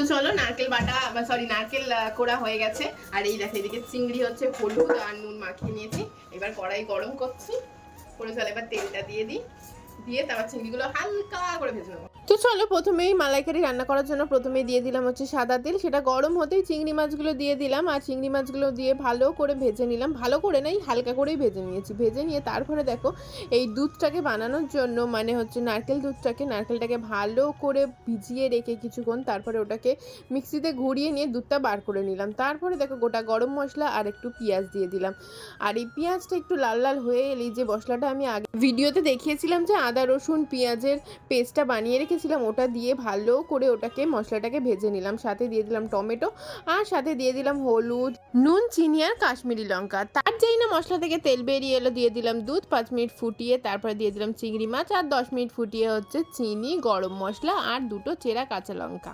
তো চলো নারকেল বাটা সরি নারকেল কোড়া হয়ে গেছে। আর এই দেখো এদিকে চিংড়ি হচ্ছে হলুদ আর নুন মাখিয়ে নিয়েছি। এবার কড়াই গরম করছি করে, চলো এবার তেলটা দিয়ে দিই, দিয়ে তারপর চিংড়িগুলো হালকা করে ভেজে নেবো। তো চলো প্রথমেই মালাইকারি রান্না করার জন্য প্রথমেই দিয়ে দিলাম হচ্ছে সাদা তেল, সেটা গরম হতেই চিংড়ি মাছগুলো দিয়ে দিলাম। আর চিংড়ি মাছগুলো দিয়ে ভালো করে ভেজে নিলাম, ভালো করে নাই হালকা করেই ভেজে নিয়েছি। ভেজে নিয়ে তারপরে দেখো এই দুধটাকে বানানোর জন্য মানে হচ্ছে নারকেলটাকে ভালো করে ভিজিয়ে রেখে কিছুক্ষণ, তারপরে ওটাকে মিক্সিতে ঘুরিয়ে নিয়ে দুধটা বার করে নিলাম। তারপরে দেখো গোটা গরম মশলা আর একটু পেঁয়াজ দিয়ে দিলাম। আর এই পেঁয়াজটা একটু লাল লাল হয়ে এলেই যে মশলাটা আমি আগে ভিডিওতে দেখিয়েছিলাম যে আদা রসুন পেঁয়াজের পেস্টটা বানিয়ে রেখেছিলাম, ওটা দিয়ে ভালো করে ওটাকে মশলাটাকে ভেজে নিলাম। সাথে দিয়ে দিলাম টমেটো, আর সাথে দিয়ে দিলাম হলুদ, নুন, চিনি আর কাশ্মীরি লঙ্কা। তার যেই না মশলা থেকে তেল বেরিয়ে এলো দিয়ে দিলাম দুধ, 5 মিনিট ফুটিয়ে তারপরে দিয়ে দিলাম চিংড়ি মাছ, আর 10 মিনিট ফুটিয়ে হচ্ছে চিনি, গরম মশলা আর দুটো চেরা কাঁচা লঙ্কা।